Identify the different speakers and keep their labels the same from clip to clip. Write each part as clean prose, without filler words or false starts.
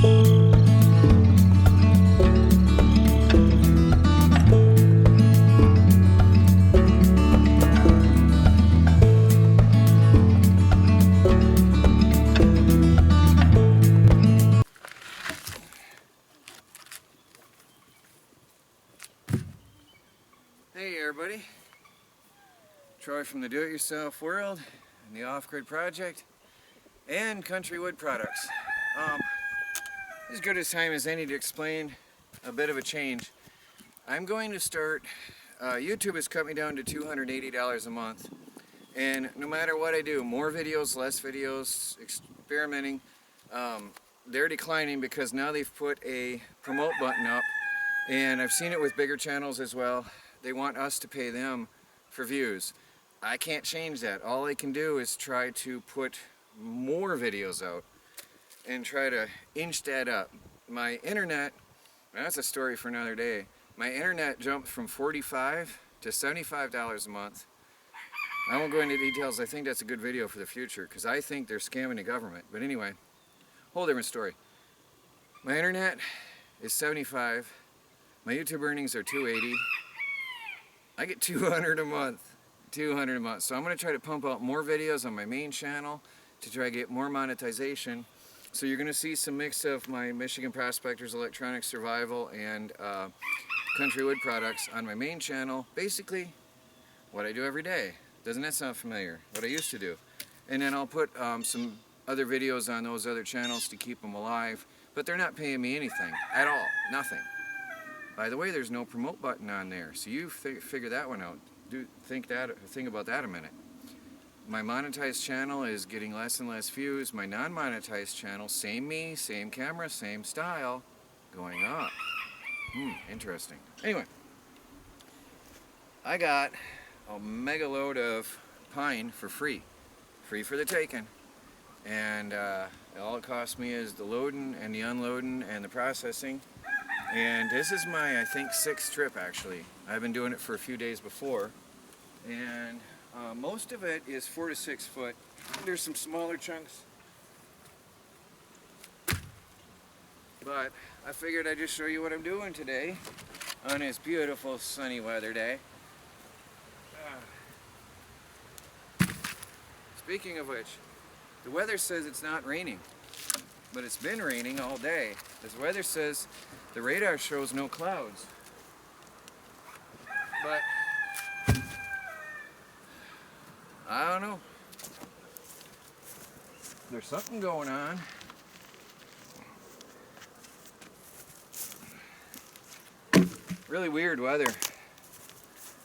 Speaker 1: Hey everybody, Troy from the Do-It-Yourself World and the Off-Grid Project and Country Wood Products. As good a time as any to explain a bit of a change. I'm going to start, YouTube has cut me down to $280 a month, and no matter what I do, more videos, less videos, experimenting, they're declining because now they've put a promote button up, and I've seen it with bigger channels as well. They want us to pay them for views. I can't change that. All I can do is try to put more videos out and try to inch that up. My internet, that's a story for another day. My internet jumped from $45 to $75 a month. I won't go into details. I think that's a good video for the future because I think they're scamming the government. But anyway, whole different story. My internet is $75. My YouTube earnings are $280. I get $200 a month. $200 a month. So I'm going to try to pump out more videos on my main channel to try to get more monetization. So you're going to see some mix of my Michigan Prospectors Electronic Survival and Country Wood Products on my main channel. Basically, what I do every day. Doesn't that sound familiar? What I used to do. And then I'll put some other videos on those other channels to keep them alive. But they're not paying me anything at all. Nothing. By the way, there's no promote button on there, so you figure that one out. Think about that a minute. My monetized channel is getting less and less views. My non-monetized channel, same me, same camera, same style, going up. Interesting. Anyway, I got a mega load of pine for free for the taking, and all it cost me is the loading and the unloading and the processing. And this is my, I think, 6th trip actually. I've been doing it for a few days before. And most of it is 4 to 6 foot. There's some smaller chunks. But I figured I'd just show you what I'm doing today on this beautiful sunny weather day. Speaking of which, the weather says it's not raining. But it's been raining all day. This weather says the radar shows no clouds. But I don't know. There's something going on. Really weird weather.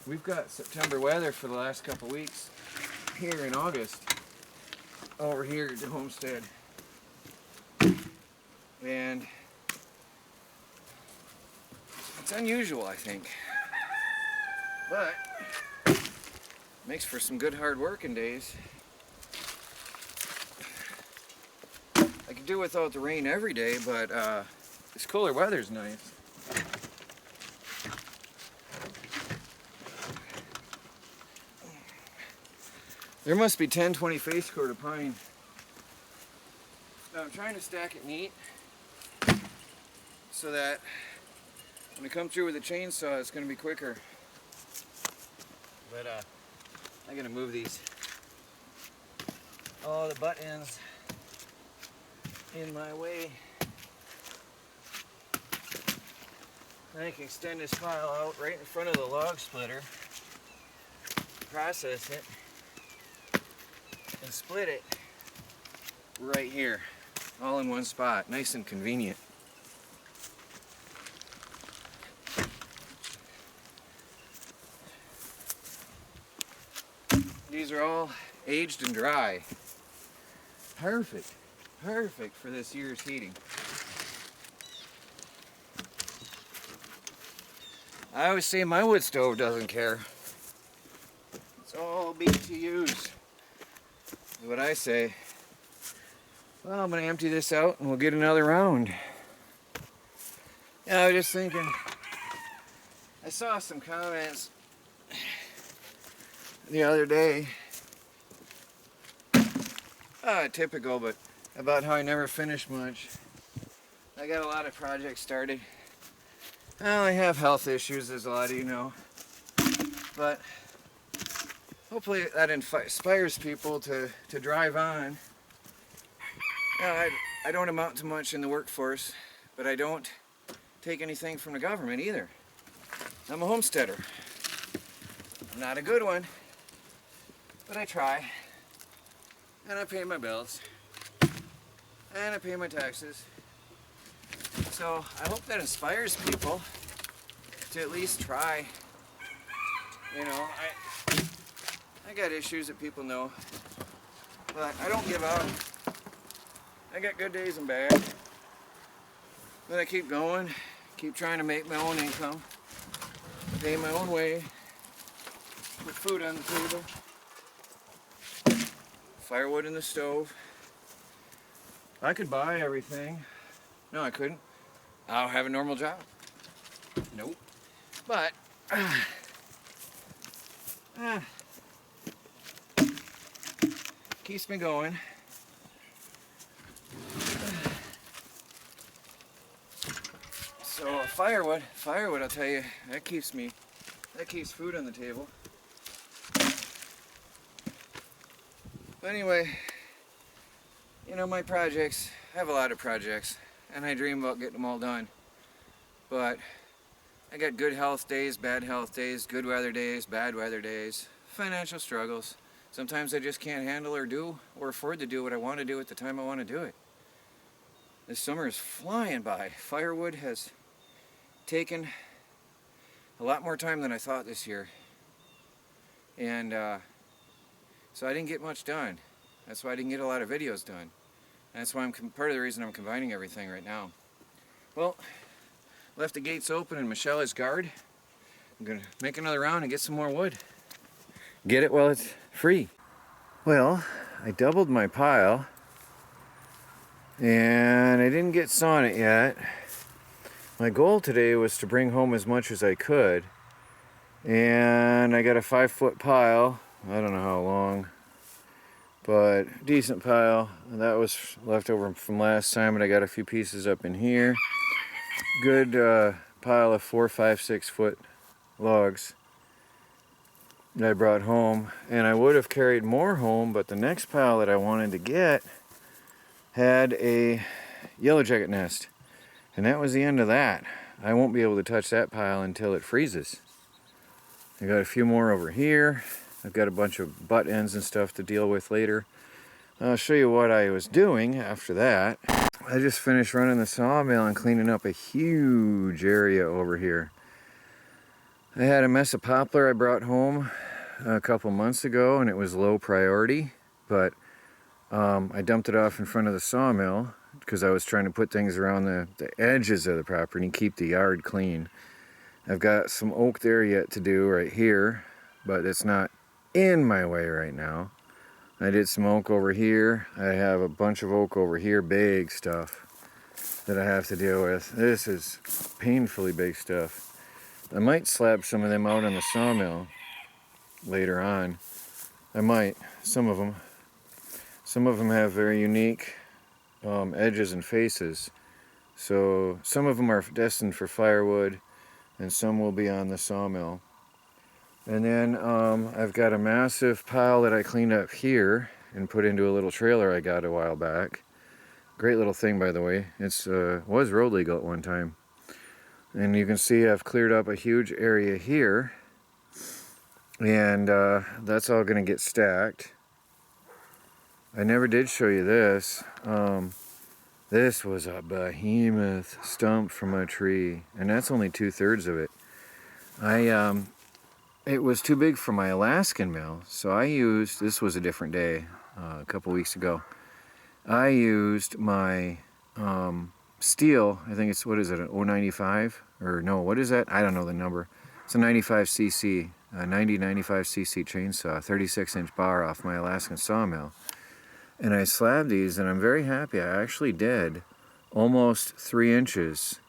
Speaker 1: We've got September weather for the last couple weeks here in August over here at the Homestead. And it's unusual, I think, but makes for some good hard working days. I could do without the rain every day, but this cooler weather's nice. There must be 10-20 face cord of pine. Now I'm trying to stack it neat so that when I come through with a chainsaw it's going to be quicker. But I gotta move these. All the butt ends in my way. I can extend this pile out right in front of the log splitter, process it, and split it right here, all in one spot. Nice and convenient. These are all aged and dry. Perfect. Perfect for this year's heating. I always say my wood stove doesn't care. It's all BTUs, is what I say. Well, I'm going to empty this out and we'll get another round. Yeah, I was just thinking, I saw some comments the other day, typical, but about how I never finish much. I got a lot of projects started. Well, I have health issues, as a lot of you know. But hopefully that inspires people to drive on. I don't amount to much in the workforce, but I don't take anything from the government either. I'm a homesteader. I'm not a good one, but I try. And I pay my bills. And I pay my taxes. So I hope that inspires people to at least try. You know, I got issues that people know, but I don't give up. I got good days and bad, but I keep going, keep trying to make my own income, pay my own way, put food on the table, firewood in the stove. I could buy everything. No, I couldn't. I'll have a normal job. Nope. But keeps me going. So firewood, I'll tell you, that keeps food on the table. But anyway, you know, my projects, I have a lot of projects, and I dream about getting them all done. But I got good health days, bad health days, good weather days, bad weather days, financial struggles. Sometimes I just can't handle or do or afford to do what I want to do at the time I want to do it. This summer is flying by. Firewood has taken a lot more time than I thought this year. And so I didn't get much done. That's why I didn't get a lot of videos done. And that's why part of the reason I'm combining everything right now. Well, left the gates open and Michelle is guard. I'm gonna make another round and get some more wood. Get it while it's free. Well, I doubled my pile and I didn't get sawing it yet. My goal today was to bring home as much as I could, and I got a 5-foot pile. I don't know how long, but decent pile. And that was left over from last time, and I got a few pieces up in here. Good pile of 4, 5, 6 foot logs that I brought home, and I would have carried more home, but the next pile that I wanted to get had a yellow jacket nest, and that was the end of that. I won't be able to touch that pile until it freezes. I got a few more over here. I've got a bunch of butt ends and stuff to deal with later. I'll show you what I was doing after that. I just finished running the sawmill and cleaning up a huge area over here. I had a mess of poplar I brought home a couple months ago, and it was low priority, but I dumped it off in front of the sawmill because I was trying to put things around the edges of the property and keep the yard clean. I've got some oak there yet to do right here, but it's not in my way right now. I did some oak over here. I have a bunch of oak over here, big stuff that I have to deal with. This is painfully big stuff. I might slab some of them out on the sawmill later on. I might, some of them. Some of them have very unique edges and faces. So some of them are destined for firewood, and some will be on the sawmill. And then I've got a massive pile that I cleaned up here and put into a little trailer I got a while back. Great little thing, by the way. It was road legal at one time. And you can see I've cleared up a huge area here, and that's all going to get stacked. I never did show you this. This was a behemoth stump from a tree, and that's only 2/3 of it. It was too big for my Alaskan mill, so I used, this was a different day, a couple weeks ago. I used my steel, I think it's, what is it, an 095? Or no, what is that? I don't know the number. It's a 95cc, a 95cc chainsaw, 36-inch bar off my Alaskan sawmill. And I slabbed these, and I'm very happy. I actually did almost 3 inches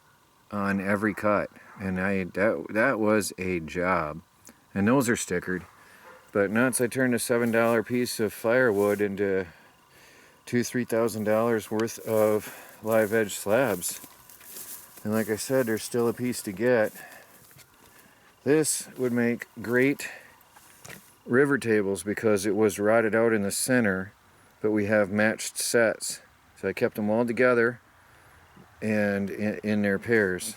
Speaker 1: on every cut, and that was a job. And those are stickered. But nuts, I turned a $7 piece of firewood into $2,000 to $3,000 worth of live edge slabs. And like I said, there's still a piece to get. This would make great river tables because it was rotted out in the center, but we have matched sets. So I kept them all together and in their pairs.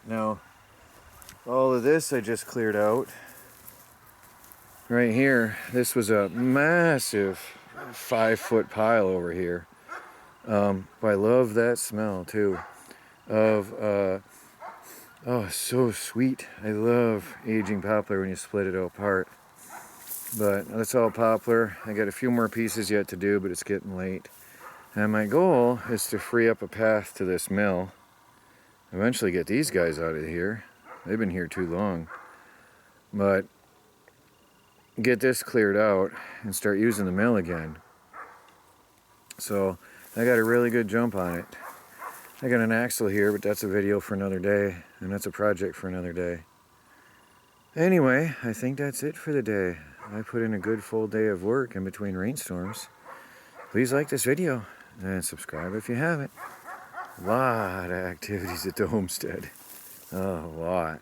Speaker 1: Now, all of this I just cleared out. Right here, this was a massive 5-foot pile over here. But I love that smell too of oh, so sweet. I love aging poplar when you split it apart. But that's all poplar. I got a few more pieces yet to do, but it's getting late. And my goal is to free up a path to this mill. Eventually get these guys out of here. They've been here too long. But get this cleared out and start using the mill again. So I got a really good jump on it. I got an axle here, but that's a video for another day, and that's a project for another day. Anyway, I think that's it for the day. I put in a good full day of work in between rainstorms. Please like this video and subscribe if you haven't. A lot of activities at the homestead. A lot.